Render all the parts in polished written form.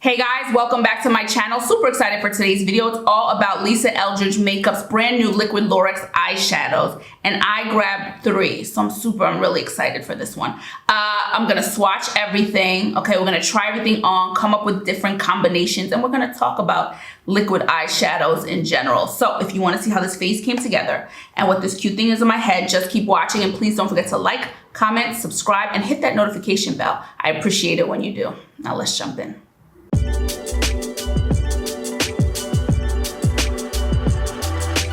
Hey guys, welcome back to my channel. Super excited for today's video. It's all about Lisa Eldridge Makeup's brand new liquid Lurex eyeshadows. And I grabbed 3, so I'm really excited for this one. I'm gonna swatch everything. Okay, we're gonna try everything on, come up with different combinations, and we're gonna talk about liquid eyeshadows in general. So if you wanna see how this face came together and what this cute thing is in my head, just keep watching, and please don't forget to like, comment, subscribe, and hit that notification bell. I appreciate it when you do. Now let's jump in.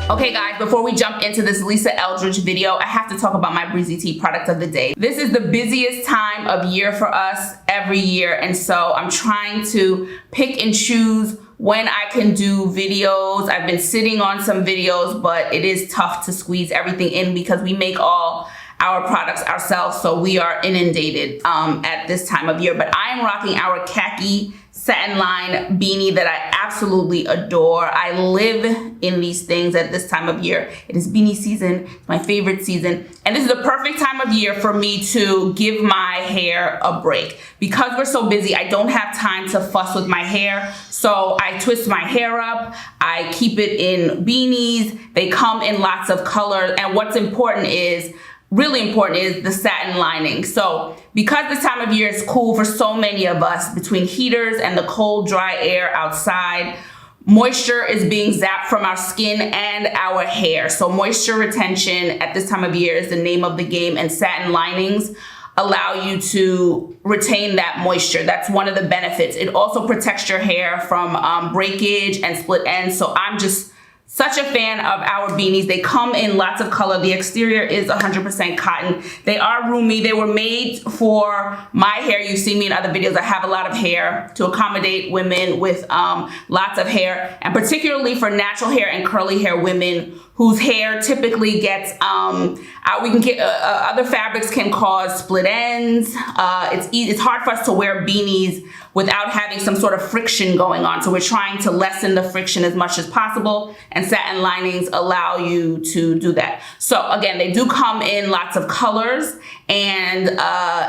Okay guys, before we jump into this Lisa Eldridge video, I have to talk about my Breezy Tee product of the day. This is the busiest time of year for us every year, and so I'm trying to pick and choose when I can do videos. I've been sitting on some videos, but it is tough to squeeze everything in because we make all our products ourselves, so we are inundated at this time of year. But I am rocking our Khaki satin line beanie that I absolutely adore. I live in these things at this time of year. It is beanie season, it's my favorite season. And this is the perfect time of year for me to give my hair a break. Because we're so busy, I don't have time to fuss with my hair. So I twist my hair up, I keep it in beanies. They come in lots of colors. And what's important is, really important, is the satin lining. So because this time of year is cool for so many of us, between heaters and the cold, dry air outside, moisture is being zapped from our skin and our hair. So moisture retention at this time of year is the name of the game, and satin linings allow you to retain that moisture. That's one of the benefits. It also protects your hair from breakage and split ends. So I'm just such a fan of our beanies. They come in lots of color. The exterior is 100% cotton. They are roomy. They were made for my hair. You've seen me in other videos. I have a lot of hair to accommodate women with lots of hair, and particularly for natural hair and curly hair women whose hair typically gets, other fabrics can cause split ends. It's hard for us to wear beanies without having some sort of friction going on. So we're trying to lessen the friction as much as possible, and satin linings allow you to do that. So again, they do come in lots of colors, and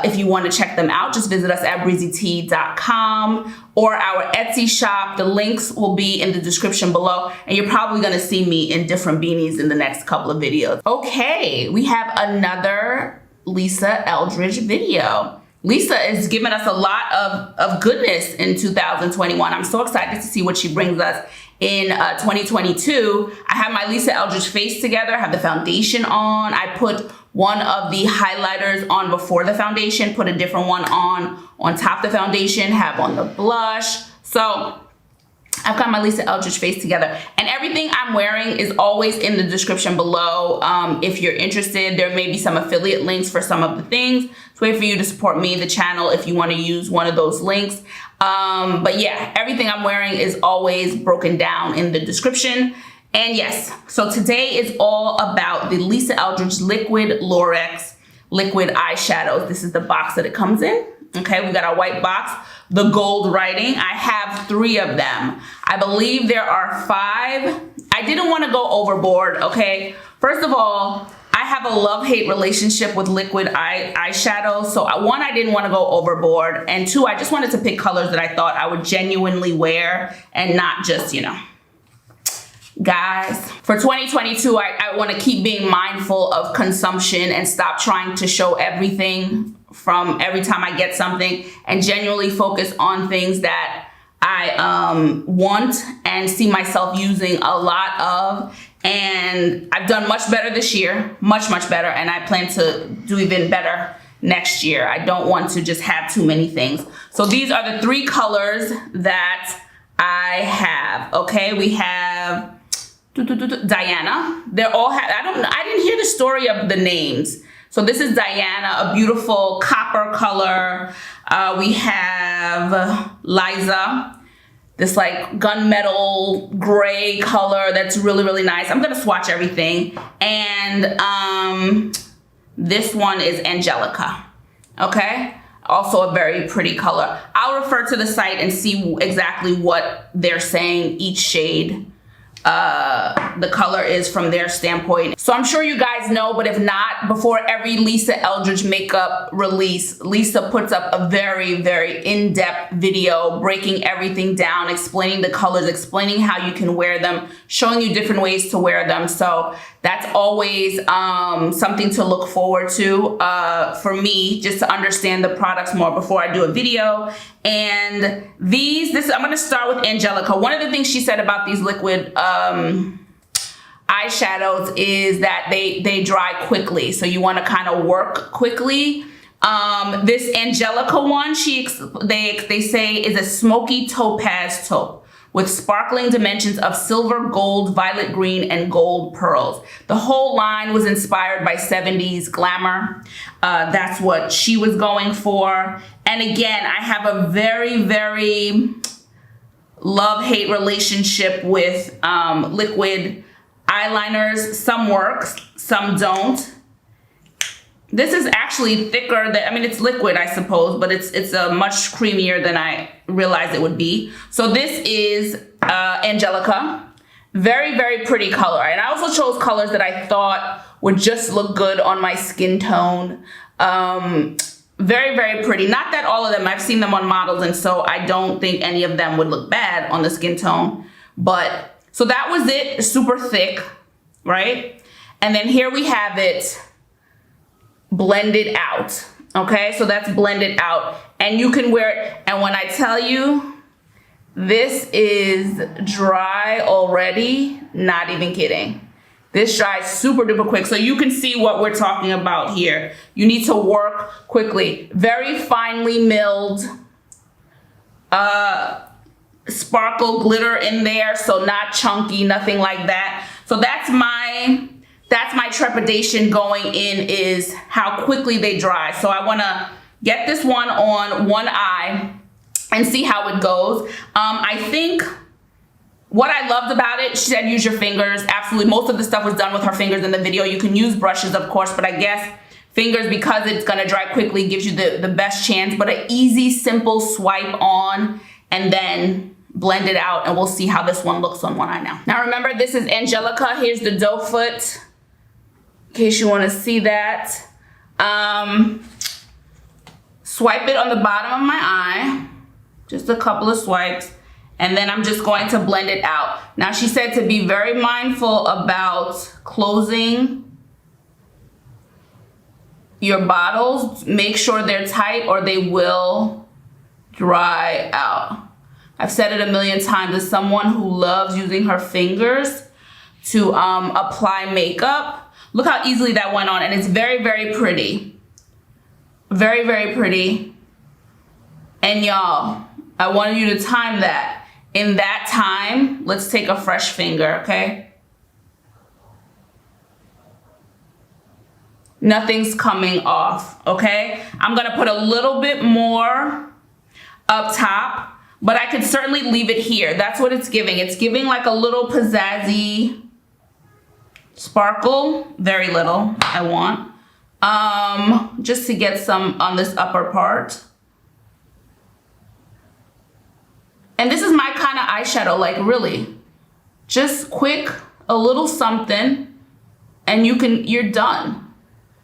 if you want to check them out, just visit us at breezytee.com or our Etsy shop. The links will be in the description below, and you're probably gonna see me in different beanies in the next couple of videos. Okay, we have another Lisa Eldridge video. Lisa is giving us a lot of goodness in 2021. I'm so excited to see what she brings us in 2022. I have my Lisa Eldridge face together, I have the foundation on. I put one of the highlighters on before the foundation, put a different one on top of the foundation, have on the blush. So I've got my Lisa Eldridge face together, and everything I'm wearing is always in the description below. If you're interested, there may be some affiliate links for some of the things. It's a way for you to support me, the channel, if you want to use one of those links. But yeah, everything I'm wearing is always broken down in the description. And yes, so today is all about the Lisa Eldridge Liquid Lurex Liquid Eyeshadows. This is the box that it comes in. Okay, we got our white box, the gold writing. I have 3 of them. I believe there are 5. I didn't want to go overboard, okay? First of all, I have a love-hate relationship with liquid eyeshadows. So 1, I didn't want to go overboard. And 2, I just wanted to pick colors that I thought I would genuinely wear and not just, you know. Guys, for 2022, I want to keep being mindful of consumption and stop trying to show everything from every time I get something, and genuinely focus on things that I want and see myself using a lot of. And I've done much better this year, much better, and I plan to do even better next year. I don't want to just have too many things. So these are the 3 colors that I have. Okay, we have Diana. They're all I didn't hear the story of the names. So this is Diana, a beautiful copper color. We have Liza, this like gunmetal gray color that's really nice. I'm gonna swatch everything. And this one is Angelica, okay? Also a very pretty color. I'll refer to the site and see exactly what they're saying each shade the color is from their standpoint. So I'm sure you guys know, but if not, before every Lisa Eldridge makeup release, Lisa puts up a very, very in-depth video breaking everything down, explaining the colors, explaining how you can wear them, showing you different ways to wear them. So that's always something to look forward to for me, just to understand the products more before I do a video. And I'm gonna start with Angelica. One of the things she said about these liquid eyeshadows is that they dry quickly. So you wanna kind of work quickly. This Angelica one, they say is a smoky topaz taupe with sparkling dimensions of silver, gold, violet green, and gold pearls. The whole line was inspired by 70s glamour. That's what she was going for. And again, I have a very, very love-hate relationship with liquid eyeliners. Some work, some don't. This is actually thicker than, I mean, it's liquid, I suppose, but it's much creamier than I realized it would be. So this is Angelica. Very, very pretty color. And I also chose colors that I thought would just look good on my skin tone. Very, very pretty. Not that all of them, I've seen them on models, and so I don't think any of them would look bad on the skin tone. But, so that was it, super thick, right? And then here we have it blended out, okay? So that's blended out, and you can wear it, and when I tell you, this is dry already, not even kidding. This dries super duper quick, so you can see what we're talking about here. You need to work quickly. Very finely milled sparkle glitter in there, so not chunky, nothing like that. So that's my trepidation going in, is how quickly they dry. So I wanna get this one on one eye and see how it goes. I think what I loved about it, she said use your fingers. Absolutely, most of the stuff was done with her fingers in the video. You can use brushes, of course, but I guess fingers, because it's gonna dry quickly, gives you the best chance. But an easy, simple swipe on and then blend it out, and we'll see how this one looks on one eye now. Now remember, this is Angelica. Here's the doe foot, in case you wanna see that. Swipe it on the bottom of my eye, just a couple of swipes, and then I'm just going to blend it out. Now she said to be very mindful about closing your bottles. Make sure they're tight or they will dry out. I've said it a million times, as someone who loves using her fingers to apply makeup. Look how easily that went on, and it's very, very pretty. Very, very pretty. And y'all, I wanted you to time that. In that time, let's take a fresh finger, okay? Nothing's coming off, okay? I'm gonna put a little bit more up top, but I could certainly leave it here. That's what it's giving. It's giving like a little pizzazzy sparkle. Very little, I want. Just to get some on this upper part. And this is my kind of eyeshadow, like really. Just quick, a little something, and you're done.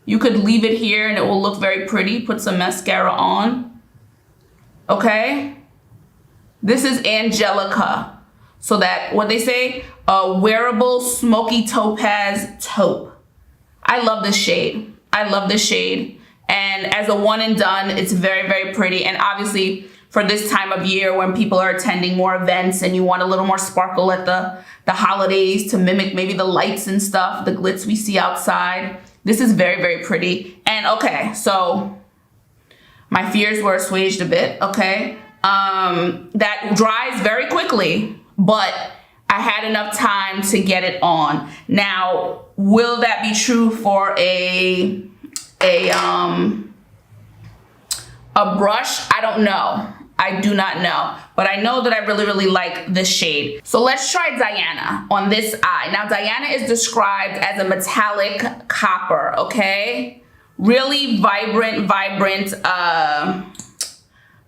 You could leave it here and it will look very pretty. Put some mascara on, okay? This is Angelica. So that, what they say, a wearable smoky topaz taupe. I love this shade. I love this shade. And as a one and done, it's very, very pretty. And obviously, for this time of year when people are attending more events and you want a little more sparkle at the holidays to mimic maybe the lights and stuff, the glitz we see outside. This is very, very pretty. And okay, so my fears were assuaged a bit, okay? That dries very quickly, but I had enough time to get it on. Now, will that be true for a brush? I don't know. I do not know, but I know that I really, really like this shade. So let's try Diana on this eye. Now, Diana is described as a metallic copper, okay? Really vibrant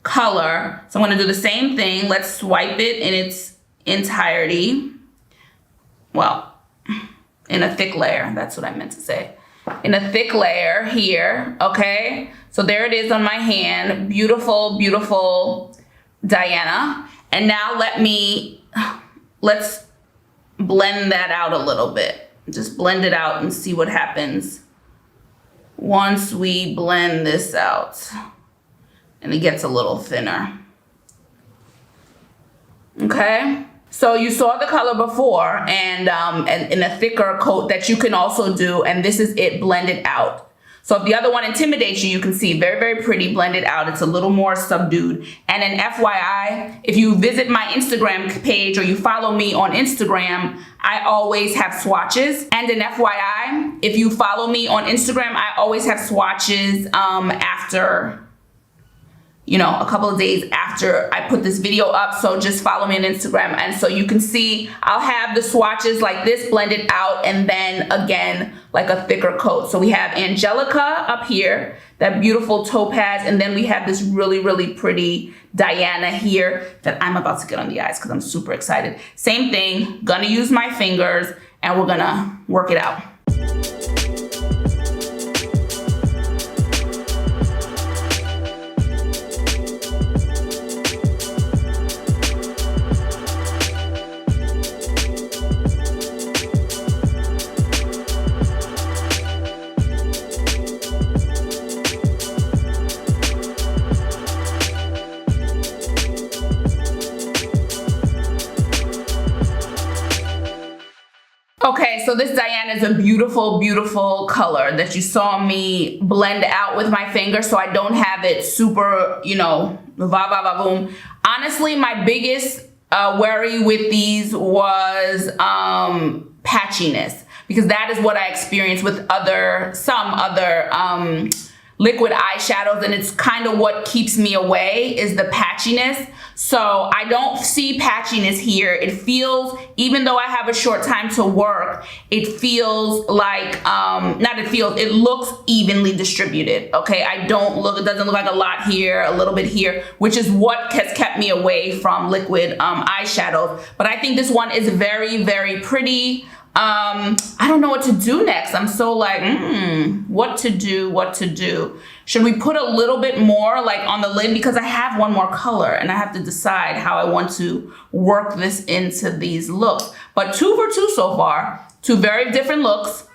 color. So I'm gonna do the same thing. Let's swipe it in its entirety. well, in a thick layer. That's what I meant to say. In a thick layer here, okay? So there it is on my hand. Beautiful, beautiful Diana. And now let's blend that out a little bit. Just blend it out and see what happens once we blend this out and it gets a little thinner. Okay, so you saw the color before and in a thicker coat that you can also do, and this is it blended out. So if the other one intimidates you, you can see very, very pretty blended out. It's a little more subdued. And an FYI, if you visit my Instagram page or you follow me on Instagram, I always have swatches. And an FYI, if you follow me on Instagram, I always have swatches after, you know, a couple of days after I put this video up. So just follow me on Instagram. And so you can see I'll have the swatches like this blended out and then again, like a thicker coat. So we have Angelica up here, that beautiful topaz. And then we have this really, really pretty Diana here that I'm about to get on the eyes because I'm super excited. Same thing, gonna use my fingers and we're gonna work it out. Okay, so this Diana is a beautiful, beautiful color that you saw me blend out with my finger, so I don't have it super, you know, boom. Honestly, my biggest worry with these was patchiness, because that is what I experienced with some other liquid eyeshadows, and it's kind of what keeps me away is the patchiness. So I don't see patchiness here. It feels, even though I have a short time to work, it feels like, it looks evenly distributed, okay? it doesn't look like a lot here, a little bit here, which is what has kept me away from liquid eyeshadows. But I think this one is very, very pretty. I don't know what to do next. I'm so like, what to do. Should we put a little bit more like on the lid? Because I have one more color and I have to decide how I want to work this into these looks. But 2 for 2 so far, 2 very different looks.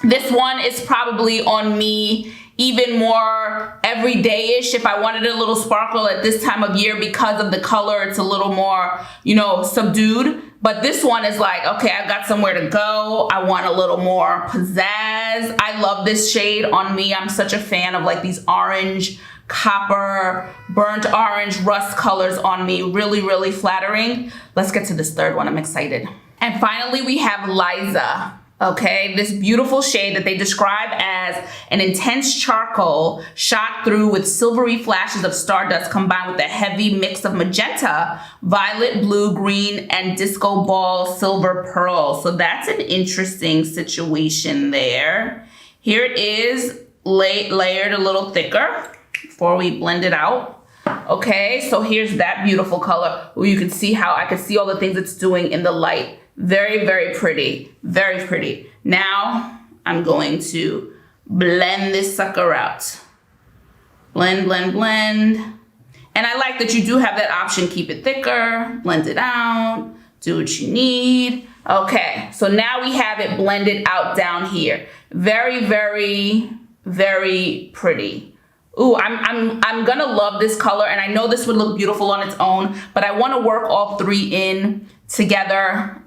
This one is probably on me even more everyday-ish. If I wanted a little sparkle at this time of year because of the color, it's a little more, you know, subdued. But this one is like, okay, I've got somewhere to go. I want a little more pizzazz. I love this shade on me. I'm such a fan of like these orange, copper, burnt orange, rust colors on me. Really, really flattering. Let's get to this third one. I'm excited. And finally, we have Liza. Okay, this beautiful shade that they describe as an intense charcoal shot through with silvery flashes of stardust combined with a heavy mix of magenta, violet, blue, green, and disco ball silver pearl. So that's an interesting situation there. Here it is, layered a little thicker before we blend it out. Okay, so here's that beautiful color where you can see how I can see all the things it's doing in the light. Very, very pretty, very pretty. Now I'm going to blend this sucker out. Blend, blend, blend. And I like that you do have that option, keep it thicker, blend it out, do what you need. Okay, so now we have it blended out down here. Very, very, very pretty. Ooh, I'm gonna love this color, and I know this would look beautiful on its own, but I wanna work all 3 in together.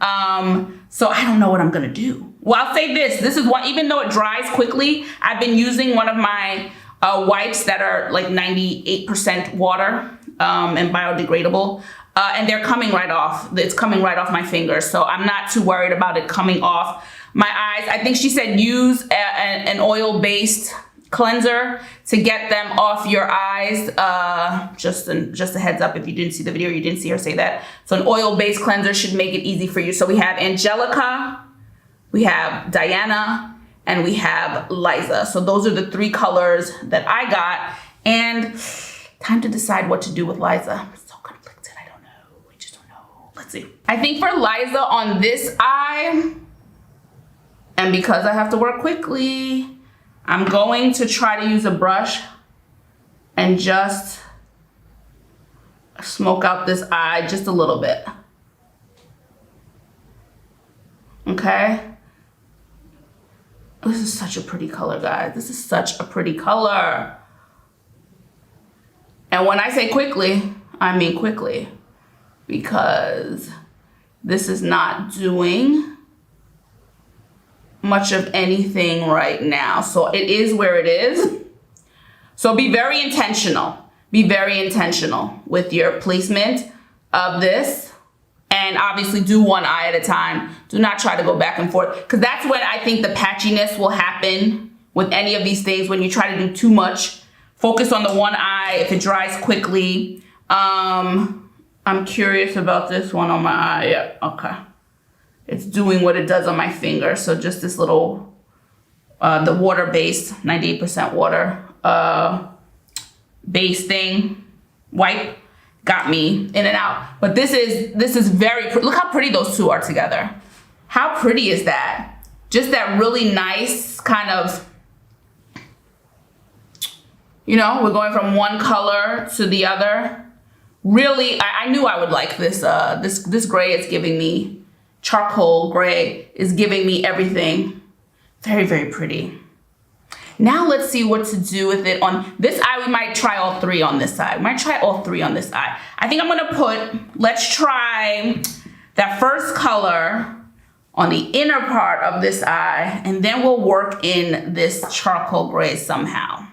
So I don't know what I'm gonna do. Well, I'll say this is one, even though it dries quickly, I've been using one of my wipes that are like 98% water and biodegradable. And they're coming right off. It's coming right off my fingers. So I'm not too worried about it coming off my eyes. I think she said use an oil-based cleanser to get them off your eyes. Just a heads up if you didn't see the video or you didn't see her say that. So an oil-based cleanser should make it easy for you. So we have Angelica, we have Diana, and we have Liza. So those are the 3 colors that I got. And time to decide what to do with Liza. I'm so conflicted. I don't know. We just don't know. Let's see. I think for Liza on this eye, and because I have to work quickly, I'm going to try to use a brush and just smoke out this eye just a little bit. Okay. This is such a pretty color, guys. This is such a pretty color. And when I say quickly, I mean quickly, because this is not doing much of anything right now. So it is where it is. So be very intentional. Be very intentional with your placement of this. And obviously do one eye at a time. Do not try to go back and forth, because that's when I think the patchiness will happen with any of these things, when you try to do too much. Focus on the one eye if it dries quickly. I'm curious about this one on my eye. Yeah, okay. It's doing what it does on my finger. So just this little, the water base, 98% water base thing, wipe, got me in and out. But this is very, look how pretty those two are together. How pretty is that? Just that really nice kind of, you know, we're going from one color to the other. Really, I knew I would like this. This gray is giving me, charcoal gray is giving me everything. Very, very pretty. Now let's see what to do with it on this eye. We might try all three on this side. We might try all three on this eye. I think I'm gonna put, let's try that first color on the inner part of this eye, and then we'll work in this charcoal gray somehow.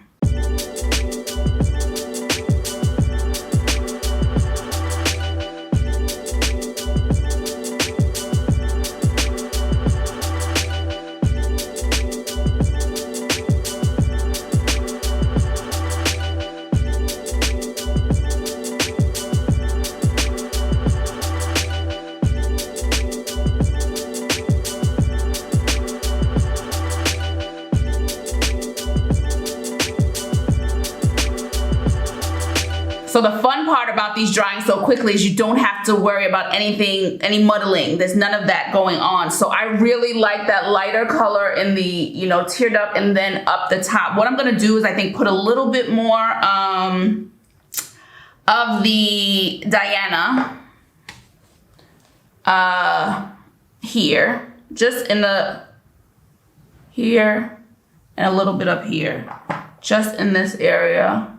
So the fun part about these drying so quickly is you don't have to worry about anything, any muddling. There's none of that going on. So I really like that lighter color in the, you know, tiered up and then up the top. What I'm gonna do is I think put a little bit more of the Diana here, just in the, here, and a little bit up here, just in this area.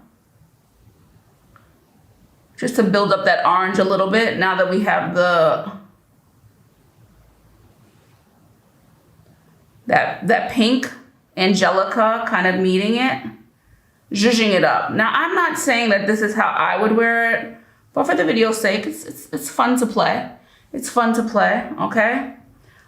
Just to build up that orange a little bit now that we have that pink Angelica kind of meeting it, zhuzhing it up. Now I'm not saying that this is how I would wear it, but for the video's sake, it's fun to play. It's fun to play, okay?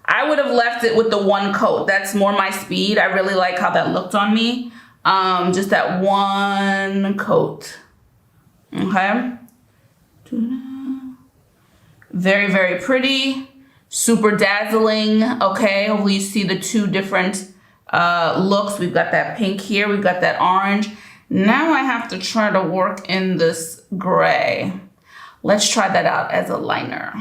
I would have left it with the one coat. That's more my speed. I really like how that looked on me. Just that one coat, okay? Very, very pretty, super dazzling. Okay, hopefully you see the two different looks. We've got that pink here, we've got that orange. Now I have to try to work in this gray. Let's try that out as a liner.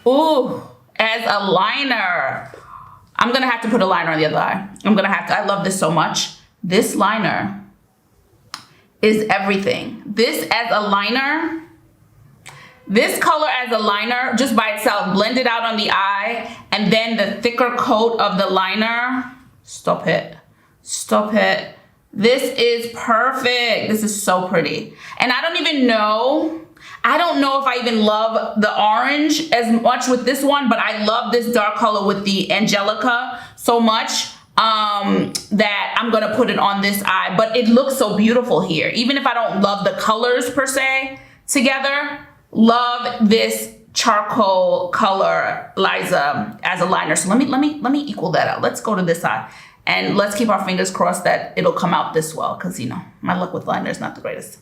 Ooh, as a liner. I'm gonna have to put a liner on the other eye. I love this so much. This liner is everything. This as a liner, this color as a liner, just by itself, blended out on the eye, and then the thicker coat of the liner. Stop it. Stop it. This is perfect. This is so pretty. And I don't know if I even love the orange as much with this one, but I love this dark color with the Angelica so much that I'm gonna put it on this eye. But it looks so beautiful here. Even if I don't love the colors per se together, love this charcoal color Liza as a liner. So let me equal that out. Let's go to this eye. And let's keep our fingers crossed that it'll come out this well, because, you know, my luck with liner is not the greatest.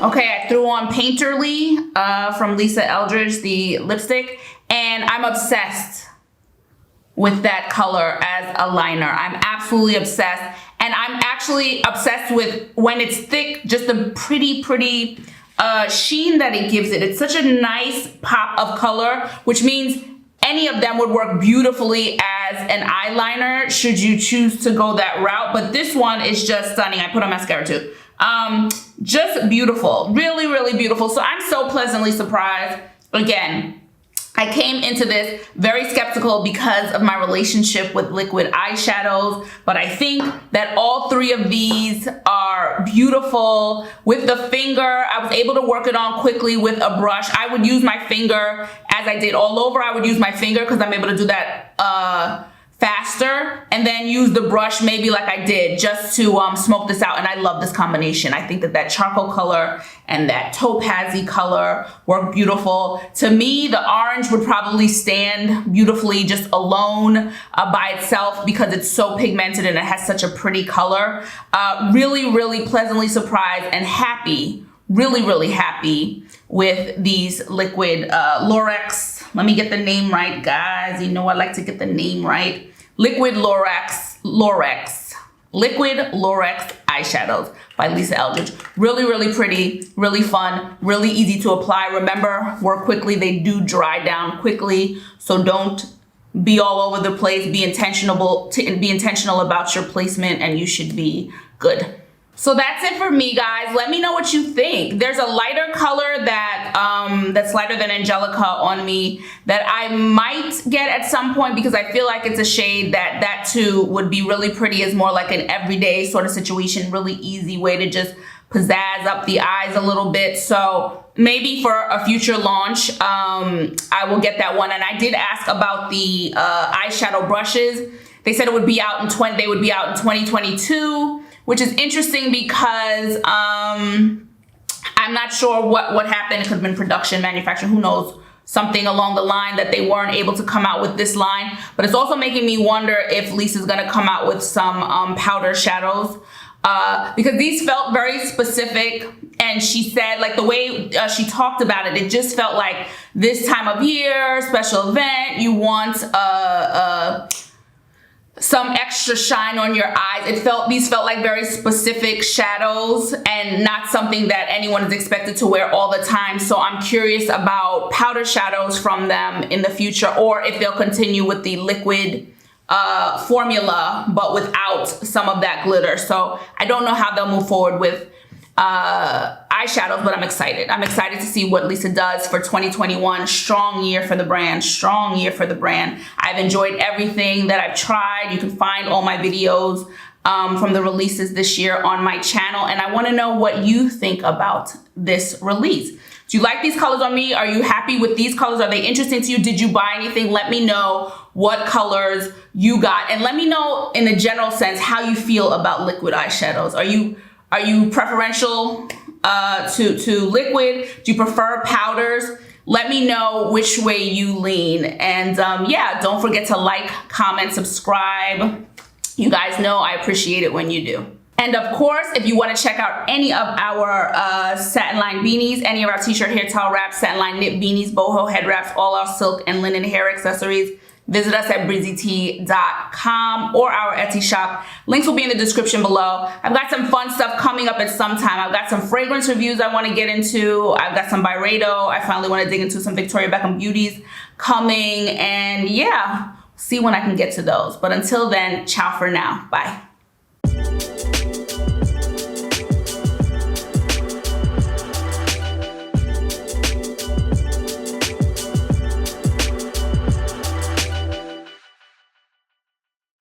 Okay, I threw on Painterly from Lisa Eldridge, the lipstick, and I'm obsessed with that color as a liner. I'm absolutely obsessed, and I'm actually obsessed with when it's thick, just the pretty sheen that it gives it. It's such a nice pop of color, which means any of them would work beautifully as an eyeliner should you choose to go that route. But this one is just stunning. I put on mascara too. Just beautiful, really beautiful. So I'm so pleasantly surprised. Again, I came into this very skeptical because of my relationship with liquid eyeshadows, but I think that all three of these are beautiful. With the finger, I was able to work it on quickly with a brush. I would use my finger, as I did all over, I would use my finger because I'm able to do that faster, and then use the brush maybe like I did just to smoke this out. And I love this combination. I think that that charcoal color and that topaz-y color work beautiful. To me, the orange would probably stand beautifully just alone by itself because it's so pigmented and it has such a pretty color. Really pleasantly surprised and happy, really happy with these liquid Lurex. Let me get the name right, guys. You know I like to get the name right. Liquid Lurex eyeshadows by Lisa Eldridge. Really pretty, really fun, really easy to apply. Remember, work quickly. They do dry down quickly, so don't be all over the place. Be intentional about your placement, and you should be good. So that's it for me, guys. Let me know what you think. There's a lighter color that's lighter than Angelica on me that I might get at some point because I feel like it's a shade that too would be really pretty as more like an everyday sort of situation, really easy way to just pizzazz up the eyes a little bit. So maybe for a future launch, I will get that one. And I did ask about the eyeshadow brushes. They said it would be out in 2022. Which is interesting because I'm not sure what happened. It could have been production, manufacturing, who knows, something along the line that they weren't able to come out with this line. But it's also making me wonder if Lisa's gonna come out with some powder shadows because these felt very specific. And she said, like the way she talked about it, it just felt like this time of year, special event, you want some extra shine on your eyes. These felt like very specific shadows and not something that anyone is expected to wear all the time. So I'm curious about powder shadows from them in the future, or if they'll continue with the liquid formula, but without some of that glitter. So I don't know how they'll move forward with eyeshadows, but I'm excited. I'm excited to see what Lisa does for 2021. Strong year for the brand, strong year for the brand. I've enjoyed everything that I've tried. You can find all my videos from the releases this year on my channel. And I wanna know what you think about this release. Do you like these colors on me? Are you happy with these colors? Are they interesting to you? Did you buy anything? Let me know what colors you got. And let me know in a general sense how you feel about liquid eyeshadows. Are you preferential to liquid? Do you prefer powders? Let me know which way you lean. And yeah, don't forget to like, comment, subscribe. You guys know I appreciate it when you do. And of course, if you want to check out any of our satin line beanies, any of our t-shirt hair towel wraps, satin line knit beanies, boho head wraps, all our silk and linen hair accessories, visit us at breezytee.com or our Etsy shop. Links will be in the description below. I've got some fun stuff coming up at some time. I've got some fragrance reviews I want to get into. I've got some Byredo. I finally want to dig into some Victoria Beckham beauties coming. And yeah, see when I can get to those. But until then, ciao for now. Bye.